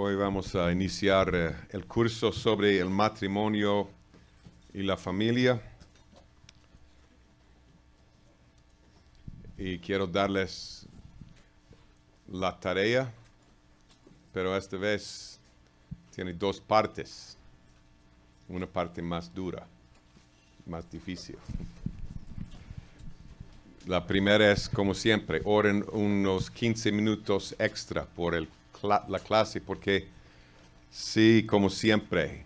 Hoy vamos a iniciar el curso sobre el matrimonio y la familia. Y quiero darles la tarea, pero esta vez tiene dos partes. Una parte más dura, más difícil. La primera es, como siempre, oren unos 15 minutos extra por la clase, porque sí, como siempre,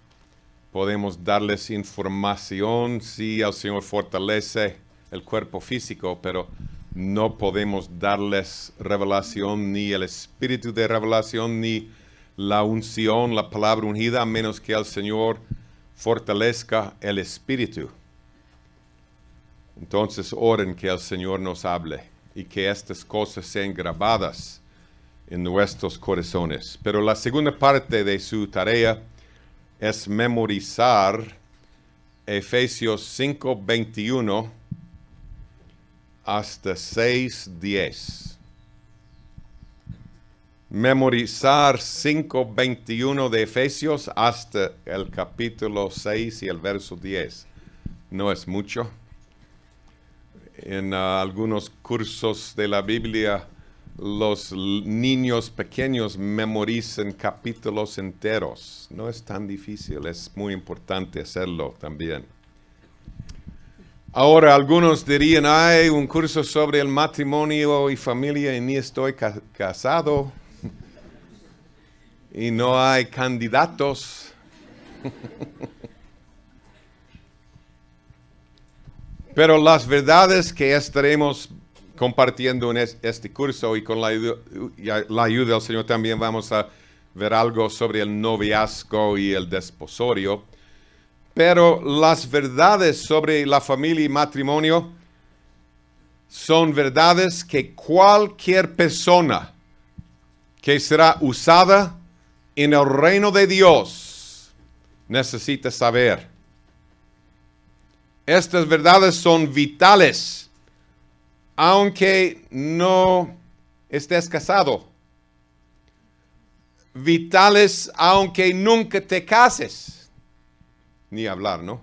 podemos darles información, sí, el Señor fortalece el cuerpo físico, pero no podemos darles revelación, ni el espíritu de revelación, ni la unción, la palabra ungida, a menos que el Señor fortalezca el espíritu. Entonces oren que el Señor nos hable y que estas cosas sean grabadas en nuestros corazones. Pero la segunda parte de su tarea es memorizar Efesios 5:21 hasta 6:10. Memorizar 5:21 de Efesios hasta el capítulo 6 y el verso 10. No es mucho. En algunos cursos de la Biblia, los niños pequeños memorizan capítulos enteros. No es tan difícil, es muy importante hacerlo también. Ahora, algunos dirían, hay un curso sobre el matrimonio y familia y ni estoy casado. Y no hay candidatos. Pero las verdades que estaremos compartiendo en este curso y con la ayuda del Señor también vamos a ver algo sobre el noviazgo y el desposorio. Pero las verdades sobre la familia y matrimonio son verdades que cualquier persona que será usada en el reino de Dios necesita saber. Estas verdades son vitales, aunque no estés casado. Vitales, aunque nunca te cases. Ni hablar, ¿no?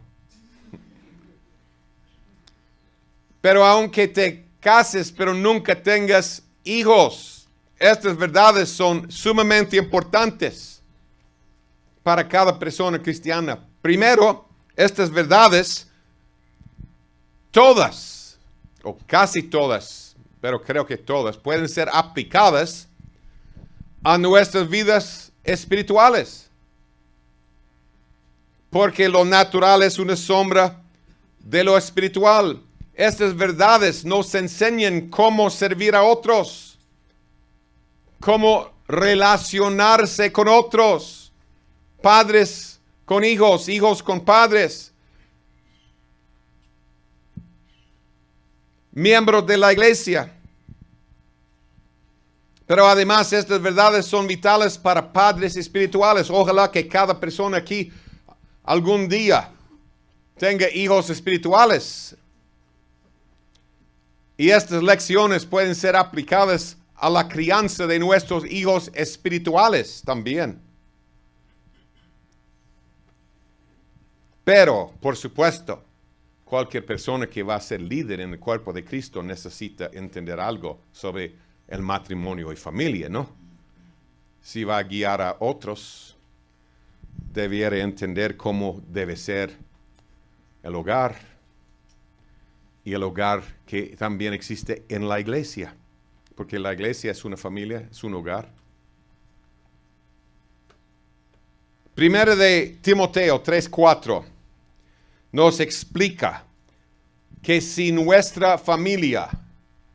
Pero aunque te cases, pero nunca tengas hijos, estas verdades son sumamente importantes para cada persona cristiana. Primero, estas verdades, todas, o casi todas, pero creo que todas, pueden ser aplicadas a nuestras vidas espirituales. Porque lo natural es una sombra de lo espiritual. Estas verdades nos enseñan cómo servir a otros, cómo relacionarse con otros, padres con hijos, hijos con padres, miembros de la iglesia. Pero además estas verdades son vitales para padres espirituales. Ojalá que cada persona aquí algún día tenga hijos espirituales. Y estas lecciones pueden ser aplicadas a la crianza de nuestros hijos espirituales también. Pero, por supuesto, cualquier persona que va a ser líder en el cuerpo de Cristo necesita entender algo sobre el matrimonio y familia, ¿no? Si va a guiar a otros, debiera entender cómo debe ser el hogar y el hogar que también existe en la iglesia, porque la iglesia es una familia, es un hogar. Primera de Timoteo 3:4 nos explica que si nuestra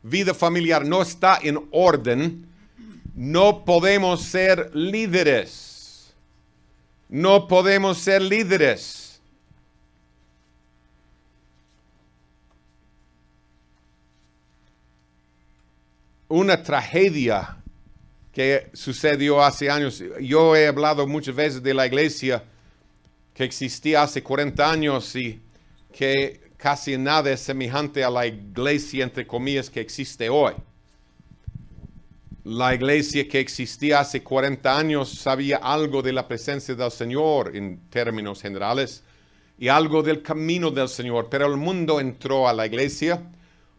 vida familiar no está en orden, no podemos ser líderes. No podemos ser líderes. Una tragedia que sucedió hace años. Yo he hablado muchas veces de la iglesia que existía hace 40 años y que casi nada es semejante a la iglesia, entre comillas, que existe hoy. la iglesia que existía hace 40 años sabía algo de la presencia del Señor en términos generales y algo del camino del Señor, pero el mundo entró a la iglesia.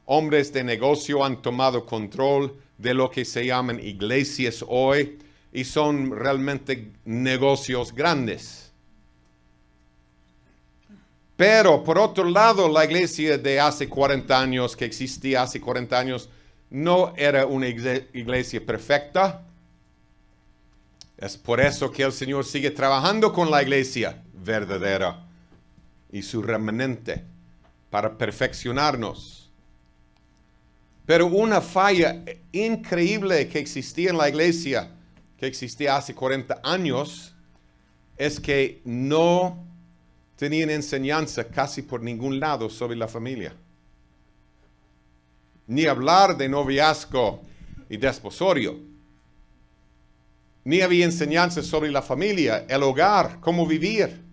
Hombres de negocio han tomado control de lo que se llaman iglesias hoy y son realmente negocios grandes. Pero por otro lado, la iglesia de hace 40 años, que existía hace 40 años, no era una iglesia perfecta. Es por eso que el Señor sigue trabajando con la iglesia verdadera y su remanente para perfeccionarnos. Pero una falla increíble que existía en la iglesia, que existía hace 40 años, es que no tenían enseñanza casi por ningún lado sobre la familia. Ni hablar de noviazgo y desposorio. Ni había enseñanza sobre la familia, el hogar, cómo vivir.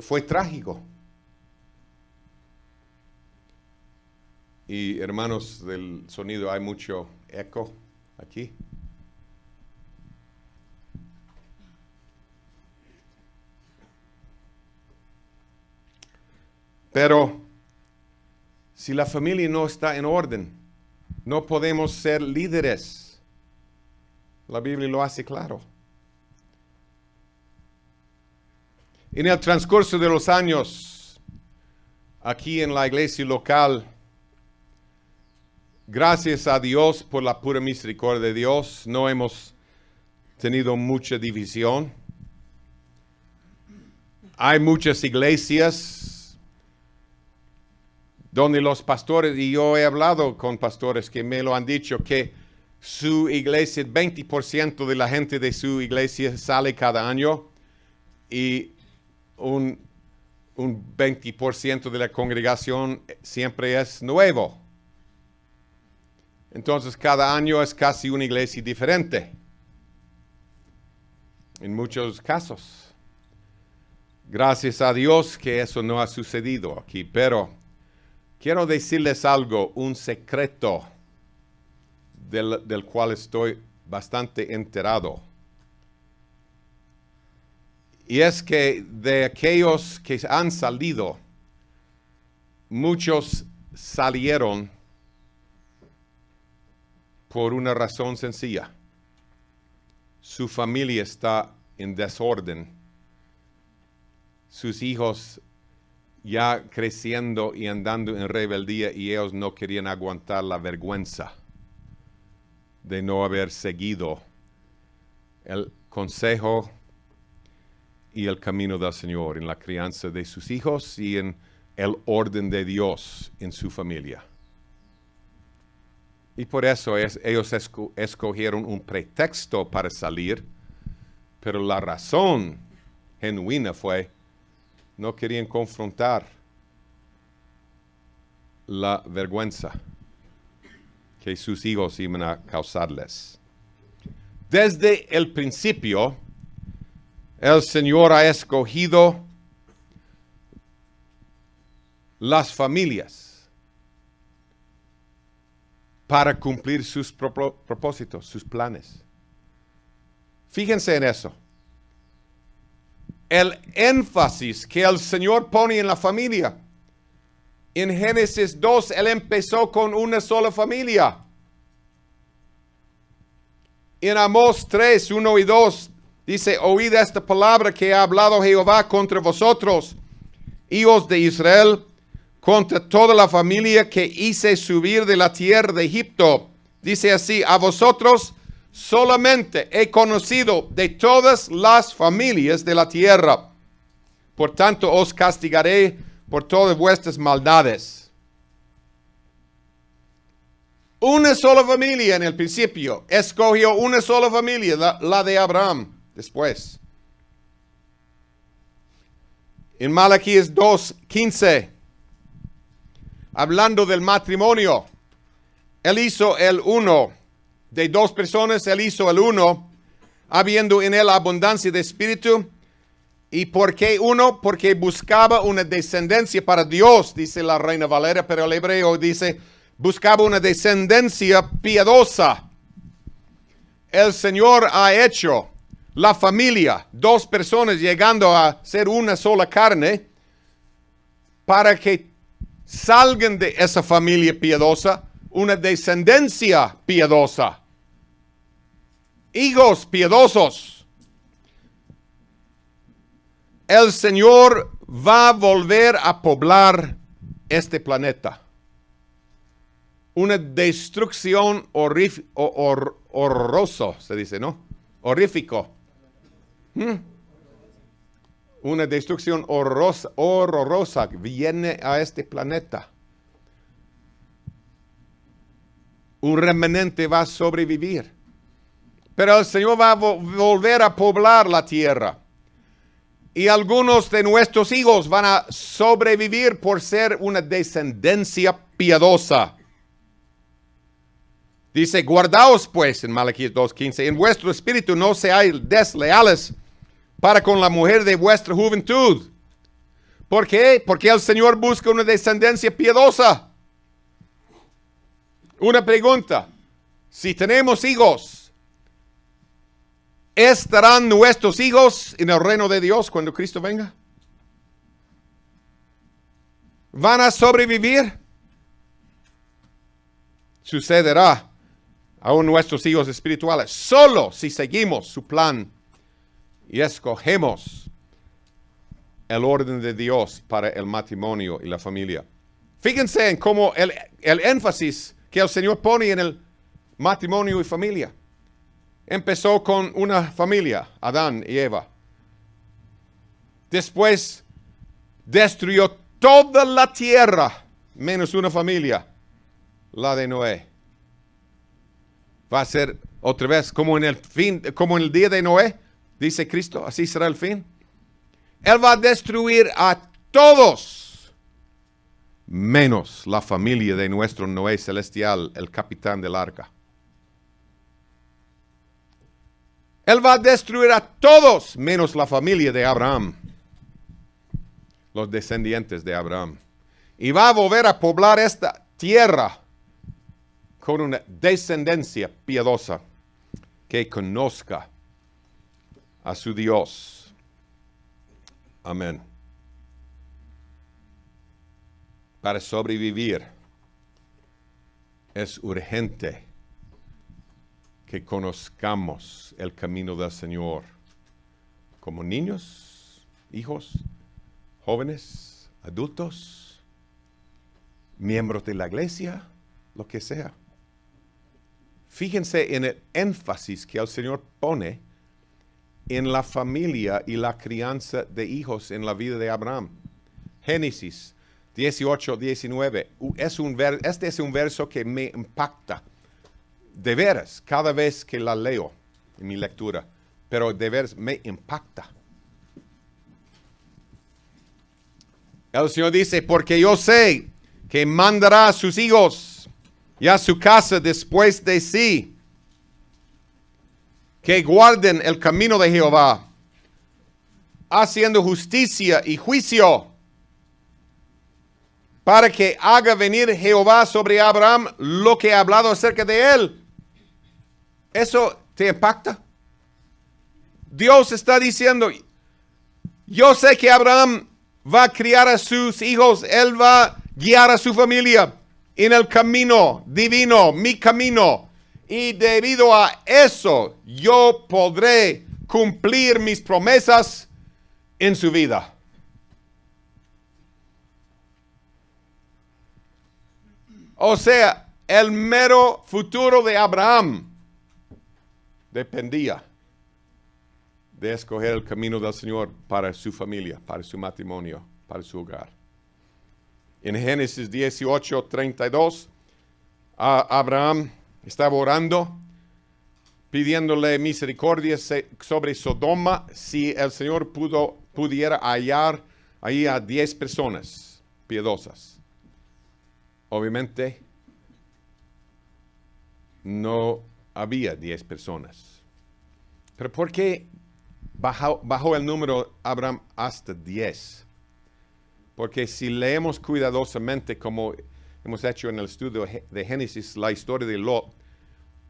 Fue trágico. Y hermanos del sonido, hay mucho eco aquí. Pero si la familia no está en orden, no podemos ser líderes. La Biblia lo hace claro. En el transcurso de los años, aquí en la iglesia local, gracias a Dios por la pura misericordia de Dios, no hemos tenido mucha división. Hay muchas iglesias donde los pastores, y yo he hablado con pastores que me lo han dicho, que su iglesia, 20% de la gente de su iglesia sale cada año y un 20% de la congregación siempre es nuevo. Entonces cada año es casi una iglesia diferente, en muchos casos. Gracias a Dios que eso no ha sucedido aquí, pero quiero decirles algo, un secreto del cual estoy bastante enterado. Y es que de aquellos que han salido, muchos salieron por una razón sencilla. Su familia está en desorden. Sus hijos ya creciendo y andando en rebeldía y ellos no querían aguantar la vergüenza de no haber seguido el consejo y el camino del Señor en la crianza de sus hijos y en el orden de Dios en su familia. Y por eso ellos escogieron un pretexto para salir, pero la razón genuina fue no querían confrontar la vergüenza que sus hijos iban a causarles. Desde el principio, el Señor ha escogido las familias para cumplir sus propósitos, sus planes. Fíjense en eso. El énfasis que el Señor pone en la familia. En Génesis 2, Él empezó con una sola familia. En Amós 3, 1 y 2, dice, oíd esta palabra que ha hablado Jehová contra vosotros, hijos de Israel, contra toda la familia que hice subir de la tierra de Egipto. Dice así, a vosotros solamente he conocido de todas las familias de la tierra. Por tanto, os castigaré por todas vuestras maldades. Una sola familia en el principio. Escogió una sola familia, la de Abraham, después. En Malaquías 2:15, hablando del matrimonio, Él hizo el uno. De dos personas, Él hizo el uno, habiendo en él abundancia de espíritu, ¿Y por qué uno? Porque buscaba una descendencia para Dios, dice la Reina Valera, pero el hebreo dice, buscaba una descendencia piadosa. El Señor ha hecho la familia, dos personas llegando a ser una sola carne, para que salgan de esa familia piadosa una descendencia piadosa. Hijos piadosos. El Señor va a volver a poblar este planeta. Una destrucción horrorosa, se dice, ¿no? Horrífico. Una destrucción horrorosa viene a este planeta. Un remanente va a sobrevivir. Pero el Señor va a volver a poblar la tierra. Y algunos de nuestros hijos van a sobrevivir por ser una descendencia piadosa. Dice, guardaos pues, en Malaquías 2:15, en vuestro espíritu no seáis desleales para con la mujer de vuestra juventud. ¿Por qué? Porque el Señor busca una descendencia piadosa. Una pregunta, si tenemos hijos, ¿estarán nuestros hijos en el reino de Dios cuando Cristo venga? ¿Van a sobrevivir? Sucederá aún nuestros hijos espirituales, solo si seguimos su plan y escogemos el orden de Dios para el matrimonio y la familia. Fíjense en cómo el énfasis que el Señor pone en el matrimonio y familia. Empezó con una familia, Adán y Eva. Después destruyó toda la tierra, menos una familia, la de Noé. Va a ser otra vez como en el fin, como en el día de Noé, dice Cristo, así será el fin. Él va a destruir a todos, menos la familia de nuestro Noé celestial, el capitán del arca. Él va a destruir a todos, menos la familia de Abraham, los descendientes de Abraham. Y va a volver a poblar esta tierra con una descendencia piadosa que conozca a su Dios. Amén. Para sobrevivir es urgente que conozcamos el camino del Señor como niños, hijos, jóvenes, adultos, miembros de la iglesia, lo que sea. Fíjense en el énfasis que el Señor pone en la familia y la crianza de hijos en la vida de Abraham. Génesis 18-19. Este es un verso que me impacta. De veras, cada vez que la leo en mi lectura. Pero de veras me impacta. El Señor dice, porque yo sé que mandará a sus hijos y a su casa después de sí, que guarden el camino de Jehová, haciendo justicia y juicio, para que haga venir Jehová sobre Abraham lo que ha hablado acerca de él. ¿Eso te impacta? Dios está diciendo, yo sé que Abraham va a criar a sus hijos, él va a guiar a su familia en el camino divino, mi camino. Y debido a eso, yo podré cumplir mis promesas en su vida. O sea, el mero futuro de Abraham dependía de escoger el camino del Señor para su familia, para su matrimonio, para su hogar. En Génesis 18:32, Abraham estaba orando, pidiéndole misericordia sobre Sodoma, si el Señor pudiera hallar ahí a 10 personas piadosas. Obviamente, no había 10 personas. Pero ¿por qué bajó el número Abraham hasta 10. Porque si leemos cuidadosamente, como hemos hecho en el estudio de Génesis, la historia de Lot,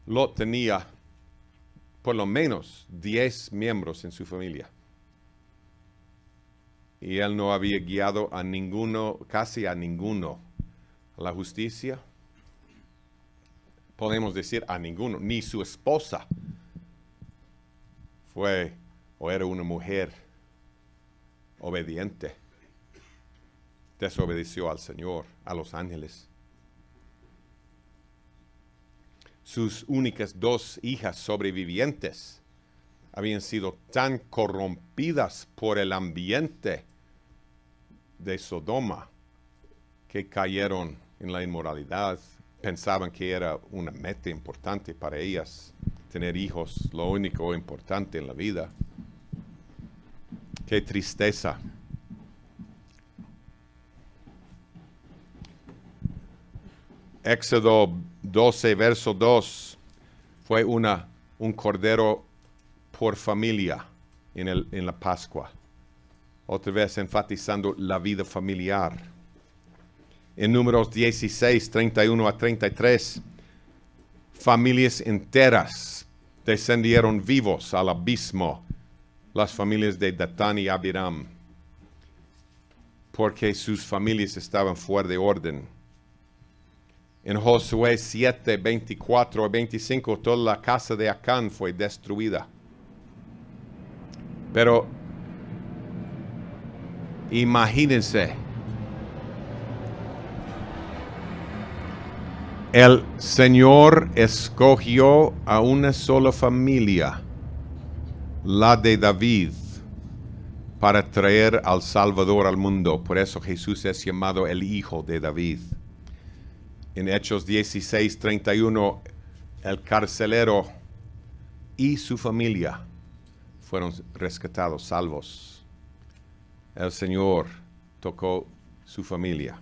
Lot tenía por lo menos 10 miembros en su familia. Y él no había guiado a ninguno, casi a ninguno, a la justicia. Podemos decir a ninguno, ni su esposa fue o era una mujer obediente. Desobedeció al Señor, a los ángeles. Sus únicas 2 hijas sobrevivientes habían sido tan corrompidas por el ambiente de Sodoma que cayeron en la inmoralidad. Pensaban que era una meta importante para ellas, tener hijos, lo único importante en la vida. Qué tristeza. Éxodo 12, verso 2, fue un cordero por familia en la Pascua. Otra vez enfatizando la vida familiar. En Números 16, 31 a 33, familias enteras descendieron vivos al abismo, las familias de Datán y Abiram, porque sus familias estaban fuera de orden. En Josué 7, 24 a 25, toda la casa de Acán fue destruida. Pero imagínense, el Señor escogió a una sola familia, la de David, para traer al Salvador al mundo. Por eso Jesús es llamado el Hijo de David. En Hechos 16, 31, el carcelero y su familia fueron rescatados, salvos. El Señor tocó su familia.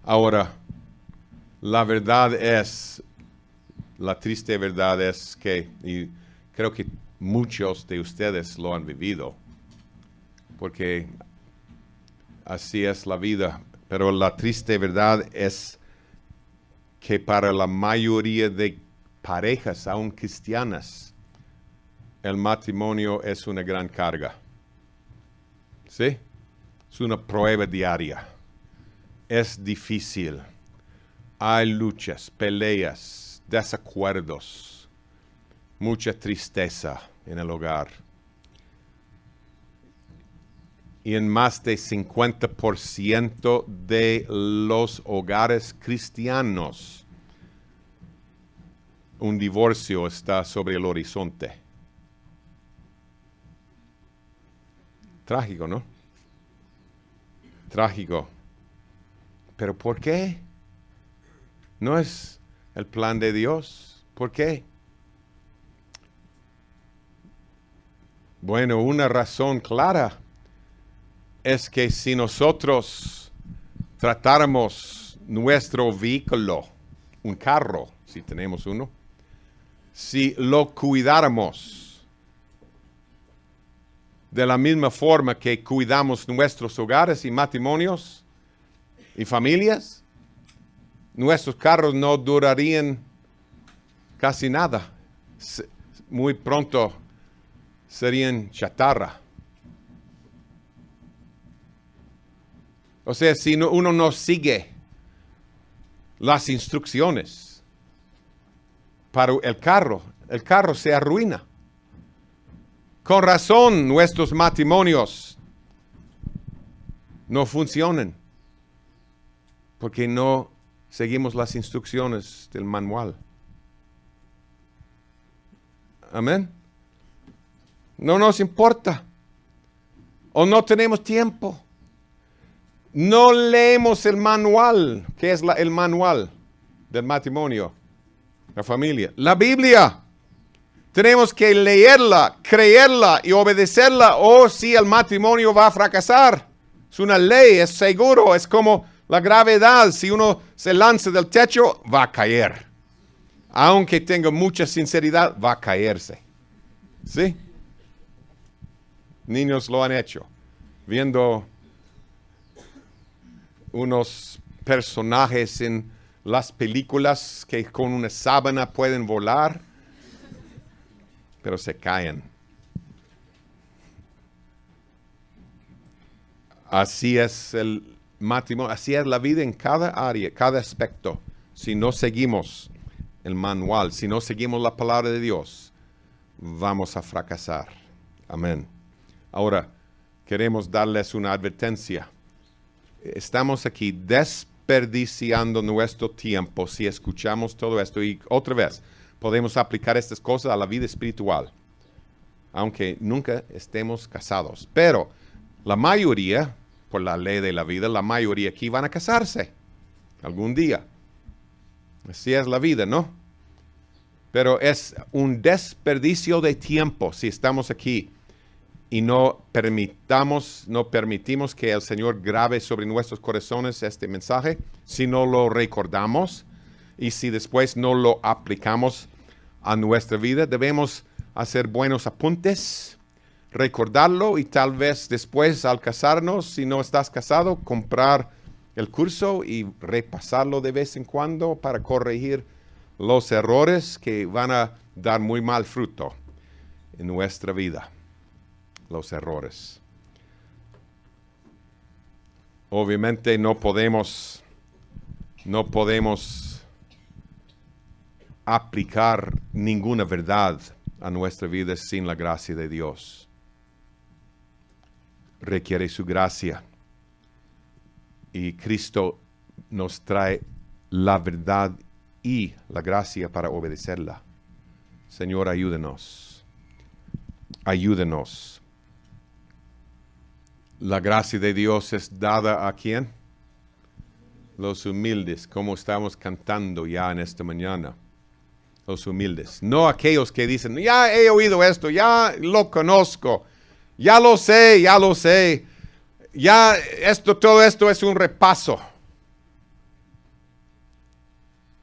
Ahora, la triste verdad es que, y creo que muchos de ustedes lo han vivido, porque así es la vida, pero la triste verdad es que para la mayoría de parejas, aún cristianas, el matrimonio es una gran carga. ¿Sí? Es una prueba diaria. Es difícil. Hay luchas, peleas, desacuerdos, mucha tristeza en el hogar. Y en más de 50% de los hogares cristianos, un divorcio está sobre el horizonte. Trágico, ¿no? Trágico. ¿Pero por qué? ¿No es el plan de Dios? ¿Por qué? Bueno, una razón clara es que si nosotros tratáramos nuestro vehículo, un carro, si tenemos uno, si lo cuidáramos de la misma forma que cuidamos nuestros hogares y matrimonios y familias, nuestros carros no durarían casi nada. Muy pronto serían chatarra. O sea, si uno no sigue las instrucciones para el carro se arruina. Con razón, nuestros matrimonios no funcionan porque no seguimos las instrucciones del manual. Amén. No nos importa. O no tenemos tiempo. No leemos el manual. ¿Qué es el manual del matrimonio? La familia. La Biblia. Tenemos que leerla, creerla y obedecerla, o si el matrimonio va a fracasar. Es una ley, es seguro, es como la gravedad. Si uno se lanza del techo, va a caer. aunque tenga mucha sinceridad, va a caerse. ¿Sí? Niños lo han hecho. Viendo unos personajes en las películas que con una sábana pueden volar, pero se caen. Así es el matrimonio, así es la vida en cada área, cada aspecto. Si no seguimos el manual, si no seguimos la palabra de Dios, vamos a fracasar. Amén. Ahora, queremos darles una advertencia. Estamos aquí desperdiciando nuestro tiempo si escuchamos todo esto. Y otra vez, podemos aplicar estas cosas a la vida espiritual, aunque nunca estemos casados. Pero la mayoría, por la ley de la vida, la mayoría aquí van a casarse algún día. Así es la vida, ¿no? Pero es un desperdicio de tiempo si estamos aquí y no permitimos que el Señor grabe sobre nuestros corazones este mensaje, si no lo recordamos y si después no lo aplicamos a nuestra vida. Debemos hacer buenos apuntes, recordarlo y tal vez después al casarnos, si no estás casado, comprar el curso y repasarlo de vez en cuando para corregir los errores que van a dar muy mal fruto en nuestra vida. Los errores. Obviamente no podemos aplicar ninguna verdad a nuestra vida sin la gracia de Dios. Requiere su gracia. Y Cristo nos trae la verdad y la gracia para obedecerla. Señor, ayúdenos. Ayúdenos. La gracia de Dios es dada ¿a quién? Los humildes, como estamos cantando ya en esta mañana. Los humildes. No aquellos que dicen, ya he oído esto, ya lo conozco, ya lo sé, ya todo esto es un repaso.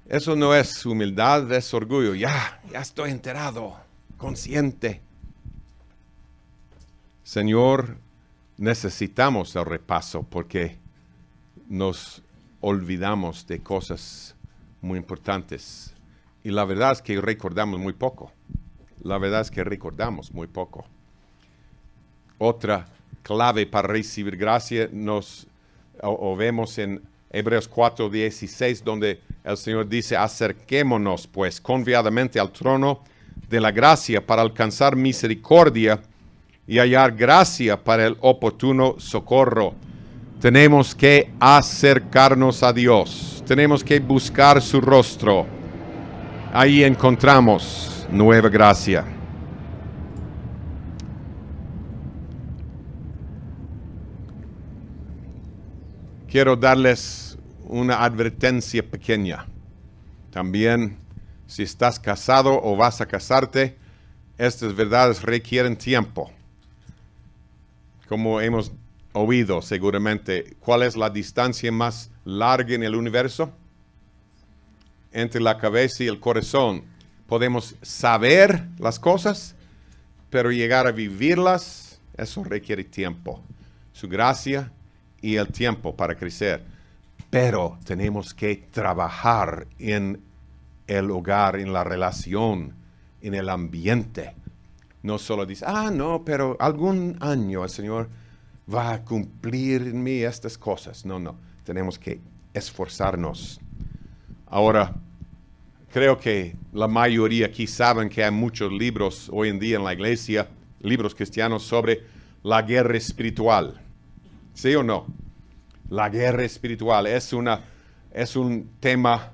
Eso no es humildad, es orgullo. Ya estoy enterado, consciente. Señor, necesitamos el repaso porque nos olvidamos de cosas muy importantes. Y la verdad es que recordamos muy poco. Otra clave para recibir gracia vemos en Hebreos 4:16, donde el Señor dice, acerquémonos pues confiadamente al trono de la gracia para alcanzar misericordia y hallar gracia para el oportuno socorro. Tenemos que acercarnos a Dios. Tenemos que buscar su rostro. Ahí encontramos nueva gracia. Quiero darles una advertencia pequeña. También, si estás casado o vas a casarte, estas verdades requieren tiempo. Como hemos oído seguramente, ¿cuál es la distancia más larga en el universo? Entre la cabeza y el corazón. Podemos saber las cosas, pero llegar a vivirlas, eso requiere tiempo. Su gracia y el tiempo para crecer. Pero tenemos que trabajar en el hogar, en la relación, en el ambiente. No solo dice, no, pero algún año el Señor va a cumplir en mí estas cosas. No, tenemos que esforzarnos. Ahora, creo que la mayoría aquí saben que hay muchos libros hoy en día en la iglesia, libros cristianos sobre la guerra espiritual. ¿Sí o no? La guerra espiritual es un tema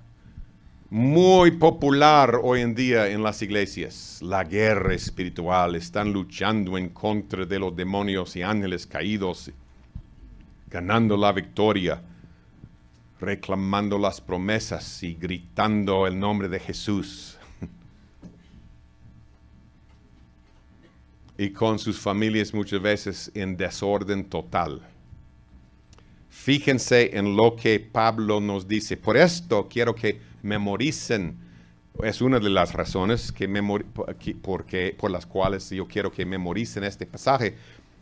muy popular hoy en día en las iglesias. La guerra espiritual. Están luchando en contra de los demonios y ángeles caídos, ganando la victoria, reclamando las promesas y gritando el nombre de Jesús. Y con sus familias muchas veces en desorden total. Fíjense en lo que Pablo nos dice. Por esto quiero que memoricen Es una de las razones por las cuales yo quiero que memoricen este pasaje.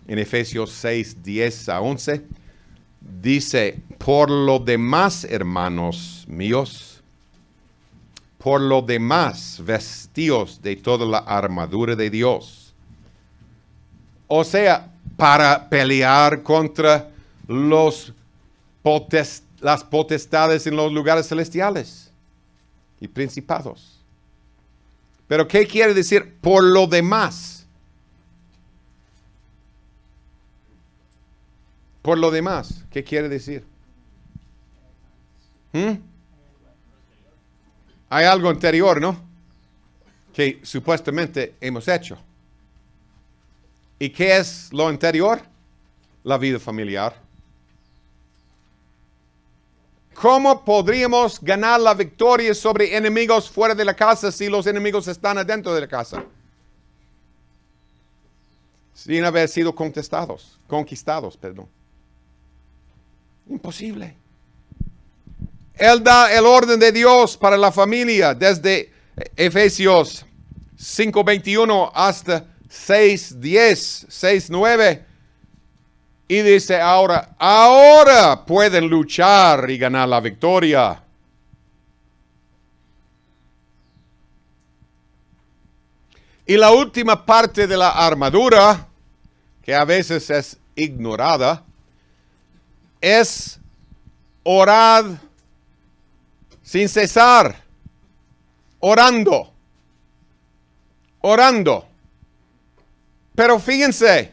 En Efesios 6, 10 a 11, dice, por lo demás, hermanos míos, por lo demás, vestíos de toda la armadura de Dios. O sea, para pelear contra las potestades en los lugares celestiales y principados. Pero ¿qué quiere decir por lo demás? Por lo demás, ¿qué quiere decir? Hay algo anterior, ¿no? Que supuestamente hemos hecho. ¿Y qué es lo anterior? La vida familiar. ¿Cómo podríamos ganar la victoria sobre enemigos fuera de la casa si los enemigos están adentro de la casa? Sin haber sido conquistados. Imposible. Él da el orden de Dios para la familia desde Efesios 5:21 hasta 6:10, 6:9. Y dice ahora pueden luchar y ganar la victoria. Y la última parte de la armadura, que a veces es ignorada, es orad sin cesar, orando. Pero fíjense,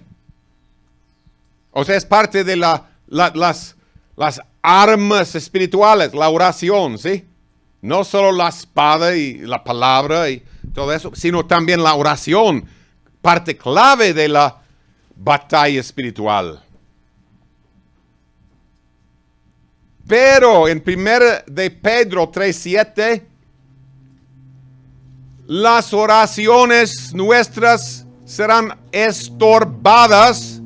o sea, es parte de las armas espirituales, la oración, ¿sí? No solo la espada y la palabra y todo eso, sino también la oración, parte clave de la batalla espiritual. Pero en 1 de Pedro 3:7, las oraciones nuestras serán estorbadas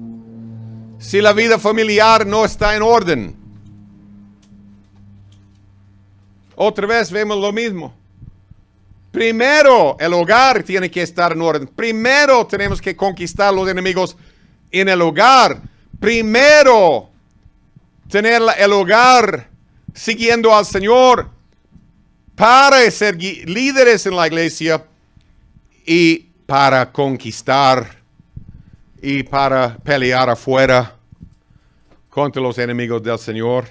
si la vida familiar no está en orden. Otra vez vemos lo mismo. Primero, el hogar tiene que estar en orden. Primero tenemos que conquistar los enemigos en el hogar. Primero, tener el hogar siguiendo al Señor para ser líderes en la iglesia y para conquistar y para pelear afuera contra los enemigos del Señor.